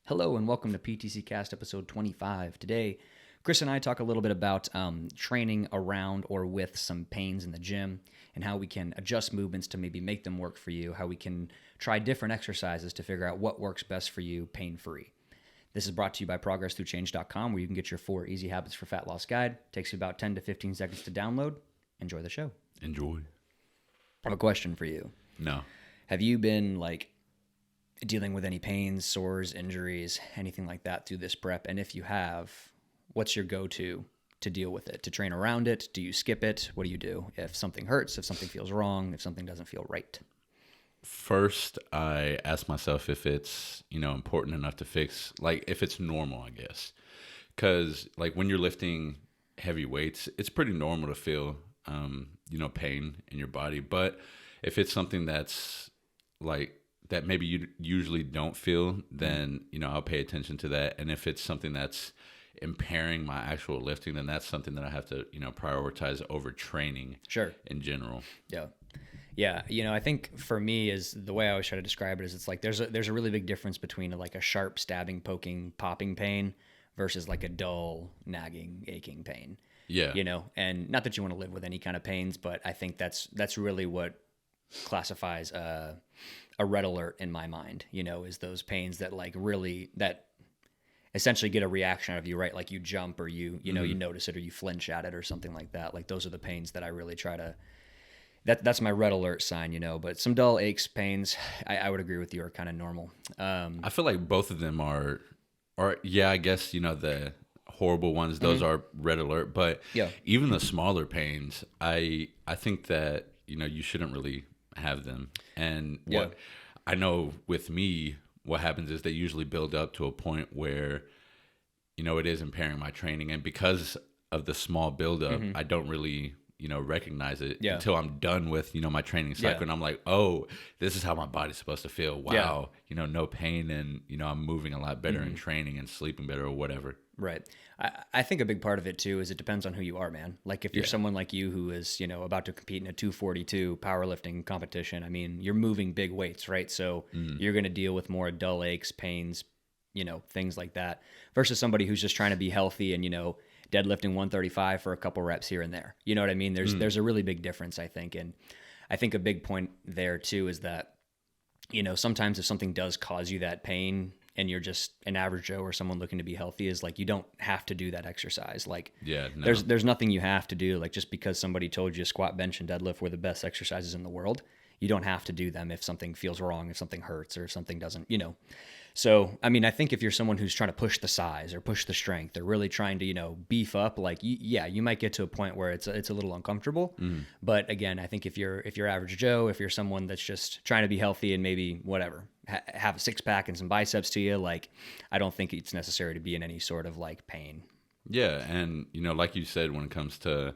Hello and welcome to PTC Cast episode 25. Today, Chris and I talk a little bit about training around or with some pains in the gym and how we can adjust movements to maybe make them work for you, how we can try different exercises to figure out what works best for you pain-free. This is brought to you by ProgressThroughChange.com, where you can get your 4 Easy Habits for Fat Loss guide. It takes you about 10 to 15 seconds to download. Enjoy the show. Enjoy. I have a question for you. No. Have you been dealing with any pains, sores, injuries, anything like that through this prep? And if you have, what's your go-to to deal with it? To train around it? Do you skip it? What do you do if something hurts, if something feels wrong, if something doesn't feel right? First, I ask myself if it's, important enough to fix, if it's normal, I guess. Because, when you're lifting heavy weights, it's pretty normal to feel, pain in your body. But if it's something that's, that maybe you usually don't feel, then, I'll pay attention to that. And if it's something that's impairing my actual lifting, then that's something that I have to, prioritize over training. Sure. In general. Yeah. Yeah. I think for me is the way I always try to describe it is it's there's a really big difference between a sharp stabbing, poking, popping pain versus a dull, nagging, aching pain. Yeah. And not that you want to live with any kind of pains, but I think that's really what classifies a red alert in my mind, is those pains that that essentially get a reaction out of you, right? Like you jump or you notice it or you flinch at it or something like that. Those are the pains that I really try to, that's my red alert sign, but some dull aches, pains, I would agree with you, are kind of normal. I feel like both of them are I guess, the horrible ones, those are red alert, but even the smaller pains, I think that, you shouldn't really have them. And what I know with me, what happens is they usually build up to a point where, it is impairing my training. And because of the small buildup, I don't really, recognize it until I'm done with, my training cycle. And I'm like, oh, this is how my body's supposed to feel. Wow. No pain. And, I'm moving a lot better in training and sleeping better or whatever. Right. I think a big part of it too is it depends on who you are, man. If you're someone like you who is, about to compete in a 242 powerlifting competition, I mean, you're moving big weights, right? So you're going to deal with more dull aches, pains, things like that, versus somebody who's just trying to be healthy and, deadlifting 135 for a couple reps here and there. You know what I mean? There's a really big difference, I think. And I think a big point there too is that, sometimes if something does cause you that pain and you're just an average Joe or someone looking to be healthy, is you don't have to do that exercise. There's nothing you have to do. Just because somebody told you squat, bench, and deadlift were the best exercises in the world, you don't have to do them if something feels wrong, if something hurts, or if something doesn't, So, I mean, I think if you're someone who's trying to push the size or push the strength or really trying to, beef up, you might get to a point where it's a little uncomfortable. But again, I think if you're average Joe, if you're someone that's just trying to be healthy and maybe whatever, have a 6-pack and some biceps to you, I don't think it's necessary to be in any sort of pain. Yeah. And, like you said, when it comes to,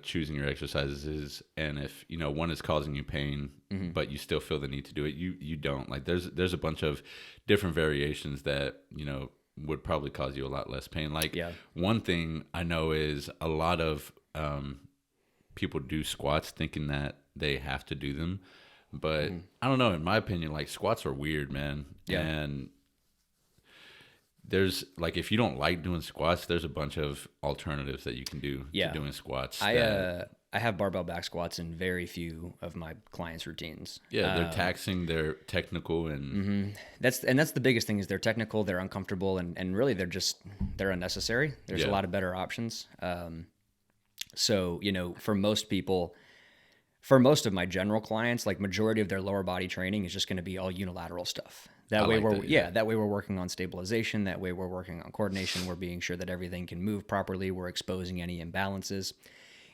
choosing your exercises, and if, one is causing you pain, but you still feel the need to do it, you don't. There's a bunch of different variations that, would probably cause you a lot less pain. One thing I know is a lot of people do squats thinking that they have to do them. But I don't know, in my opinion, squats are weird, man. Yeah. And there's if you don't like doing squats, there's a bunch of alternatives that you can do to doing squats. I have barbell back squats in very few of my clients' routines. Yeah, they're taxing, they're technical, and that's the biggest thing is they're technical, they're uncomfortable, and really they're unnecessary. There's a lot of better options. So for most people, for most of my general clients, majority of their lower body training is just going to be all unilateral stuff. That way we're working on stabilization. That way we're working on coordination. We're being sure that everything can move properly. We're exposing any imbalances,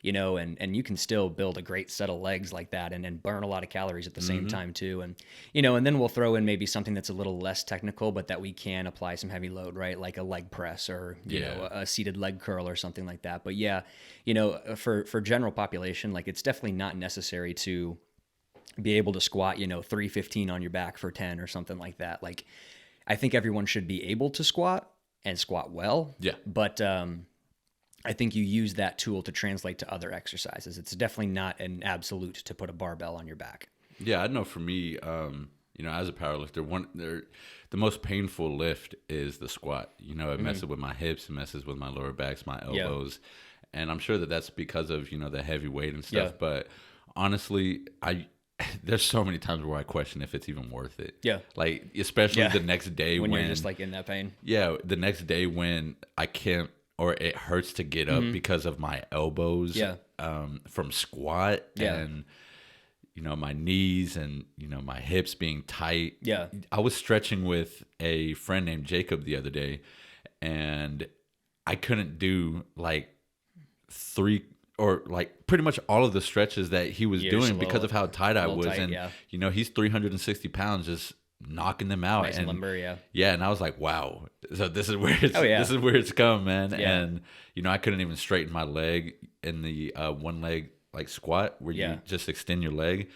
and you can still build a great set of legs like that and burn a lot of calories at the same time too. And, and then we'll throw in maybe something that's a little less technical, but that we can apply some heavy load, right? Like a leg press or, a seated leg curl or something like that. But for general population, it's definitely not necessary to be able to squat, 315 on your back for 10 or something like that. I think everyone should be able to squat and squat well. Yeah. But I think you use that tool to translate to other exercises. It's definitely not an absolute to put a barbell on your back. Yeah, I know for me, as a powerlifter, the most painful lift is the squat. It messes with my hips, it messes with my lower backs, my elbows. And I'm sure that that's because of, the heavy weight and stuff. But honestly, there's so many times where I question if it's even worth it. Yeah. Like, especially the next day when you're just like in that pain. Yeah. The next day when I can't, or it hurts to get up because of my elbows from squat and, my knees and, my hips being tight. Yeah. I was stretching with a friend named Jacob the other day, and I couldn't do like 3 or like pretty much all of the stretches that he was doing because of how tight I was. And, he's 360 pounds, just knocking them out. Nice and limber, Yeah. And I was like, wow. So this is where it's come, man. Yeah. And, I couldn't even straighten my leg in the one leg like squat where you just extend your leg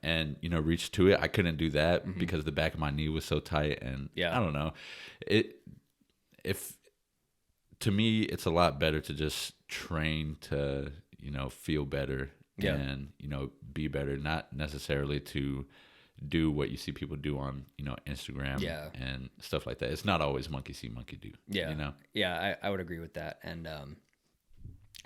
and, reach to it. I couldn't do that because the back of my knee was so tight. And I don't know. To me, it's a lot better to just train to, feel better and, be better, not necessarily to do what you see people do on, Instagram and stuff like that. It's not always monkey see, monkey do. Yeah. Yeah, I would agree with that. And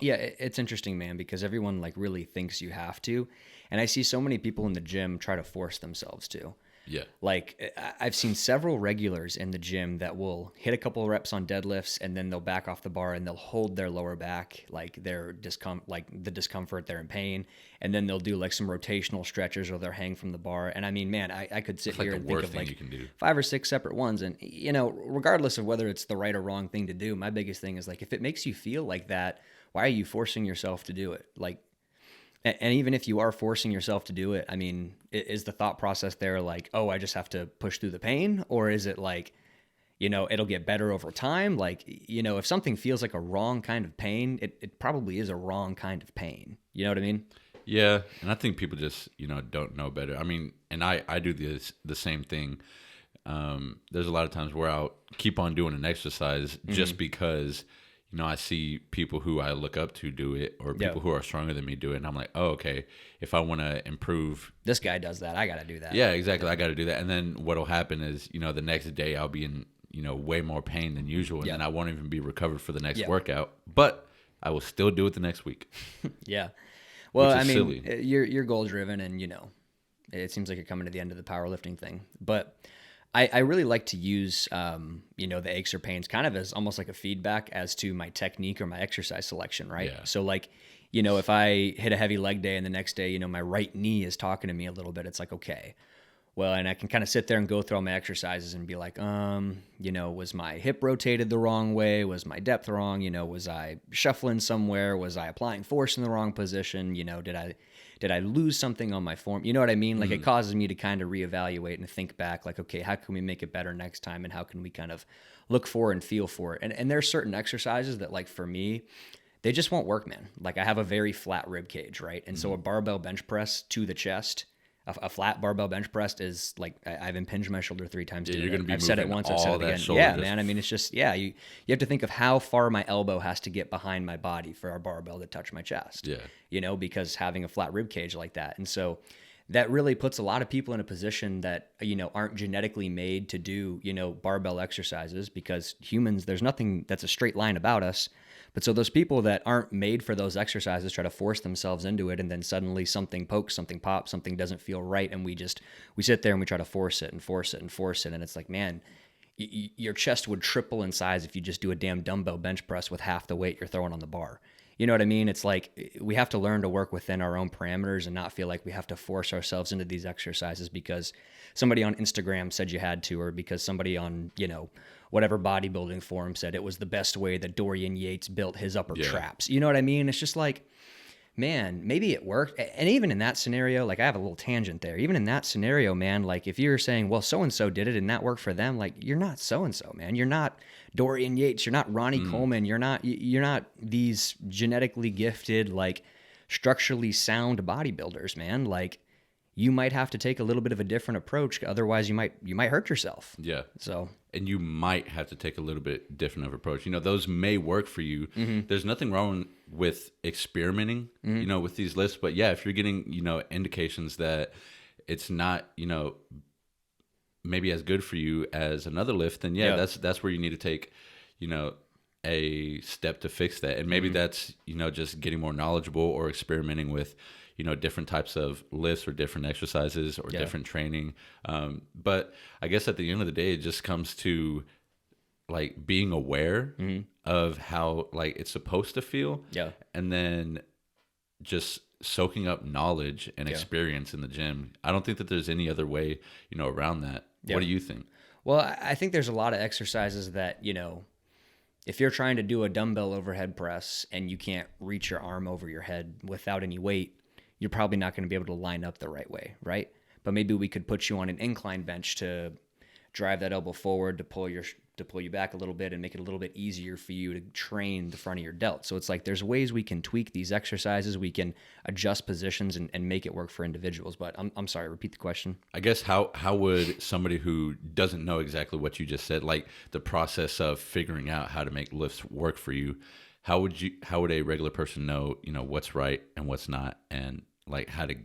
it's interesting, man, because everyone like really thinks you have to. And I see so many people in the gym try to force themselves to. Yeah. Like I've seen several regulars in the gym that will hit a couple of reps on deadlifts and then they'll back off the bar and they'll hold their lower back, like the discomfort, they're in pain. And then they'll do like some rotational stretches or they'll hang from the bar. And I mean, man, I could sit here and think of like 5 or 6 separate ones. And, regardless of whether it's the right or wrong thing to do, my biggest thing is like, if it makes you feel like that, why are you forcing yourself to do it? Like, and even if you are forcing yourself to do it, I mean, is the thought process there like, oh, I just have to push through the pain? Or is it like, it'll get better over time? Like, if something feels like a wrong kind of pain, it probably is a wrong kind of pain. You know what I mean? Yeah. And I think people just, don't know better. I mean, and I do the same thing. There's a lot of times where I'll keep on doing an exercise just because I see people who I look up to do it or people who are stronger than me do it. And I'm like, oh, okay, if I want to improve. This guy does that. I got to do that. Yeah, exactly. I got to do that. And then what'll happen is, the next day I'll be in, way more pain than usual. And then I won't even be recovered for the next workout. But I will still do it the next week. Yeah. Well, I mean, silly. You're goal driven and, it seems like you're coming to the end of the powerlifting thing. But I really like to use, the aches or pains kind of as almost like a feedback as to my technique or my exercise selection, right? Yeah. So like, if I hit a heavy leg day and the next day, my right knee is talking to me a little bit, it's like, okay, well, and I can kind of sit there and go through all my exercises and be like, was my hip rotated the wrong way? Was my depth wrong? Was I shuffling somewhere? Was I applying force in the wrong position? Did I lose something on my form? You know what I mean? Like it causes me to kind of reevaluate and think back like, okay, how can we make it better next time? And how can we kind of look for and feel for it? And there are certain exercises that like for me, they just won't work, man. Like I have a very flat rib cage, right? And so a barbell bench press to the chest, a flat barbell bench press is like, I've impinged my shoulder 3 times. Yeah, you're going to be I've said it once, I've said it again. Yeah, man. I mean, it's just, you have to think of how far my elbow has to get behind my body for our barbell to touch my chest. Yeah. Because having a flat rib cage like that. And so that really puts a lot of people in a position that, aren't genetically made to do, barbell exercises because humans, there's nothing that's a straight line about us. But so those people that aren't made for those exercises try to force themselves into it, and then suddenly something pokes, something pops, something doesn't feel right, and we sit there and we try to force it and force it and force it, and it's like, man, your chest would triple in size if you just do a damn dumbbell bench press with half the weight you're throwing on the bar. You know what I mean? It's like we have to learn to work within our own parameters and not feel like we have to force ourselves into these exercises because somebody on Instagram said you had to, or because somebody on, whatever bodybuilding forum said it was the best way that Dorian Yates built his upper traps. You know what I mean? It's just like, man, maybe it worked. And even in that scenario, like I have a little tangent there. Even in that scenario, man, like if you're saying, well, so-and-so did it and that worked for them, like you're not so-and-so, man. You're not Dorian Yates. You're not Ronnie Coleman. You're not these genetically gifted, like structurally sound bodybuilders, man. Like you might have to take a little bit of a different approach. Otherwise you might hurt yourself. Yeah. So, and you might have to take a little bit different of approach. Those may work for you. There's nothing wrong with experimenting, with these lifts. But yeah, if you're getting, indications that it's not, maybe as good for you as another lift, then that's where you need to take, a step to fix that. And maybe that's, just getting more knowledgeable or experimenting with, different types of lifts or different exercises or different training. But I guess at the end of the day, it just comes to like being aware of how like it's supposed to feel. Yeah. And then just soaking up knowledge and experience in the gym. I don't think that there's any other way, around that. Yeah. What do you think? Well, I think there's a lot of exercises that, if you're trying to do a dumbbell overhead press and you can't reach your arm over your head without any weight, you're probably not going to be able to line up the right way, right? But maybe we could put you on an incline bench to drive that elbow forward, to pull you back a little bit and make it a little bit easier for you to train the front of your delt. So it's like there's ways we can tweak these exercises, we can adjust positions and make it work for individuals. But I'm sorry, repeat the question. I guess how would somebody who doesn't know exactly what you just said, like the process of figuring out how to make lifts work for you, how would a regular person know, what's right and what's not, and like how to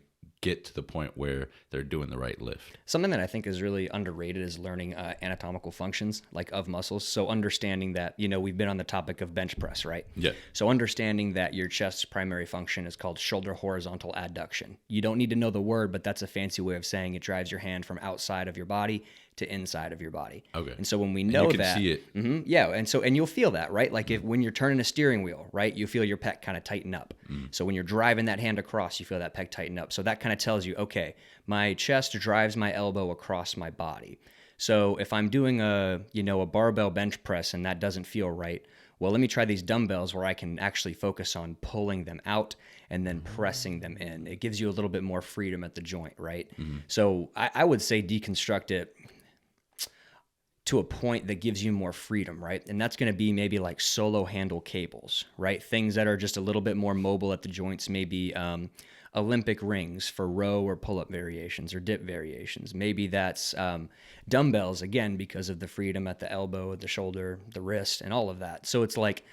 get to the point where they're doing the right lift? Something that I think is really underrated is learning anatomical functions like of muscles. So understanding that, we've been on the topic of bench press, right? Yeah. So understanding that your chest's primary function is called shoulder horizontal adduction. You don't need to know the word, but that's a fancy way of saying it drives your hand from outside of your body to inside of your body. Okay. And so when we know you can see it. And you'll feel that, right? Like if when you're turning a steering wheel, right, you feel your pec kind of tighten up. So when you're driving that hand across, you feel that pec tighten up. So that kind of tells you, okay, my chest drives my elbow across my body. So if I'm doing a barbell bench press and that doesn't feel right, well, let me try these dumbbells where I can actually focus on pulling them out and then pressing them in. It gives you a little bit more freedom at the joint, right? So I would say deconstruct it to a point that gives you more freedom, right? And that's going to be maybe like solo handle cables, right? Things that are just a little bit more mobile at the joints, maybe Olympic rings for row or pull-up variations or dip variations. Maybe that's dumbbells, again, because of the freedom at the elbow, the shoulder, the wrist, and all of that. So it's like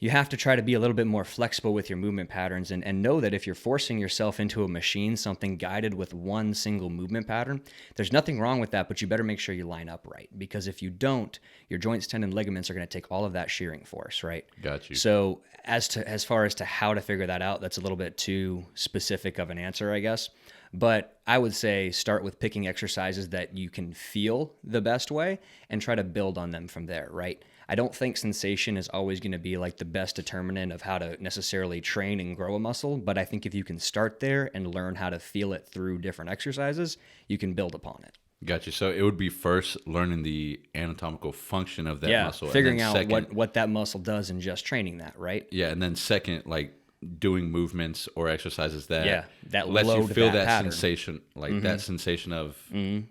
you have to try to be a little bit more flexible with your movement patterns and know that if you're forcing yourself into a machine, something guided with one single movement pattern, there's nothing wrong with that, but you better make sure you line up right. Because if you don't, your joints, tendon, ligaments are going to take all of that shearing force, right? Got you. So as far as to how to figure that out, that's a little bit too specific of an answer, I guess. But I would say start with picking exercises that you can feel the best way and try to build on them from there, right? I don't think sensation is always going to be like the best determinant of how to necessarily train and grow a muscle, but I think if you can start there and learn how to feel it through different exercises, you can build upon it. Gotcha. So it would be first learning the anatomical function of that muscle. Figuring out what that muscle does and just training that, right? Yeah, and then second, like doing movements or exercises that lets load you feel that pattern. Sensation, like that sensation of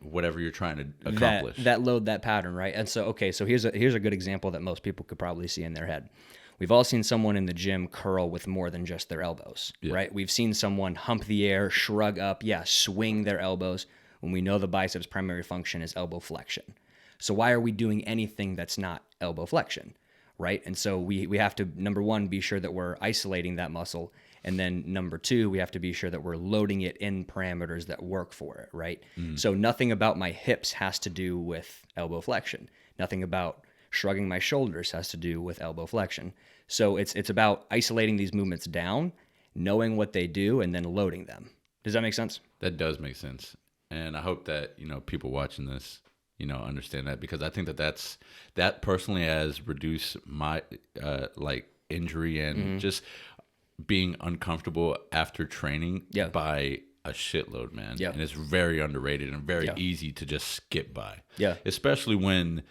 whatever you're trying to accomplish. That load, that pattern, right? And so, okay, so here's a good example that most people could probably see in their head. We've all seen someone in the gym curl with more than just their elbows, right? We've seen someone hump the air, shrug up, swing their elbows, when we know the biceps' primary function is elbow flexion. So why are we doing anything that's not elbow flexion? Right. And so we have to, number one, be sure that we're isolating that muscle. And then number two, we have to be sure that we're loading it in parameters that work for it. Right. So nothing about my hips has to do with elbow flexion. Nothing about shrugging my shoulders has to do with elbow flexion. So it's about isolating these movements down, knowing what they do, and then loading them. Does that make sense? That does make sense. And I hope that, people watching this, understand that, because I think that personally has reduced my injury and just being uncomfortable after training by a shitload, man. And it's very underrated and very easy to just skip by. Especially when,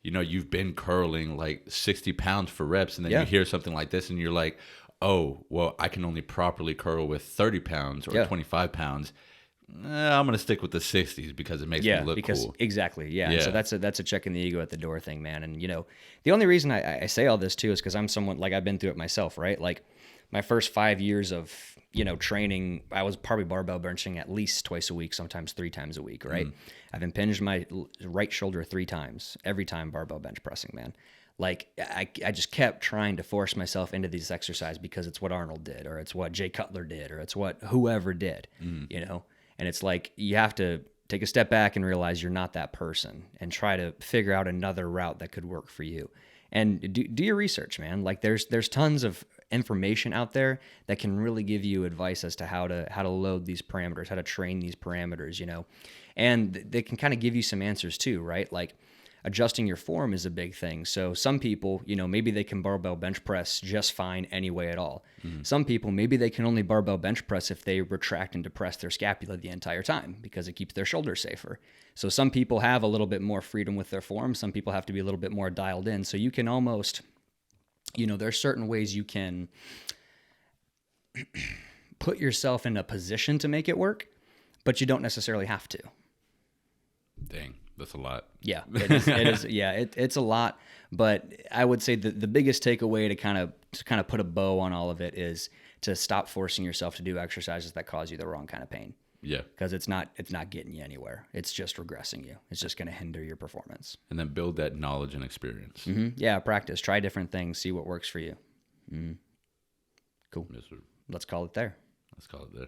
you've been curling like 60 pounds for reps, and then you hear something like this and you're like, oh, well, I can only properly curl with 30 pounds or 25 pounds. I'm going to stick with the 60s because it makes me look cool. Exactly. Yeah. So that's a check in the ego at the door thing, man. And, the only reason I say all this too is because I'm someone, like, I've been through it myself, right? Like my first 5 years of, training, I was probably barbell benching at least twice a week, sometimes 3 times a week, right? I've impinged my right shoulder 3 times, every time barbell bench pressing, man. Like I just kept trying to force myself into these exercises because it's what Arnold did, or it's what Jay Cutler did, or it's what whoever did, And it's like you have to take a step back and realize you're not that person, and try to figure out another route that could work for you. And do your research, man. Like there's tons of information out there that can really give you advice as to how to load these parameters, how to train these parameters, you know. And they can kind of give you some answers too, right? Like adjusting your form is a big thing. So some people, you know, maybe they can barbell bench press just fine anyway at all. Some people, maybe they can only barbell bench press if they retract and depress their scapula the entire time because it keeps their shoulders safer. So some people have a little bit more freedom with their form. Some people have to be a little bit more dialed in. So you can almost, you know, there's certain ways you can put yourself in a position to make it work, but you don't necessarily have to. Dang, that's a lot. Yeah, it is. Yeah, it's a lot. But I would say the biggest takeaway to kind of put a bow on all of it is to stop forcing yourself to do exercises that cause you the wrong kind of pain. Yeah, because it's not getting you anywhere. It's just regressing you. It's just going to hinder your performance. And then build that knowledge and experience. Mm-hmm. Yeah, practice. Try different things. See what works for you. Mm-hmm. Cool. Yes, sir. Let's call it there. Let's call it there.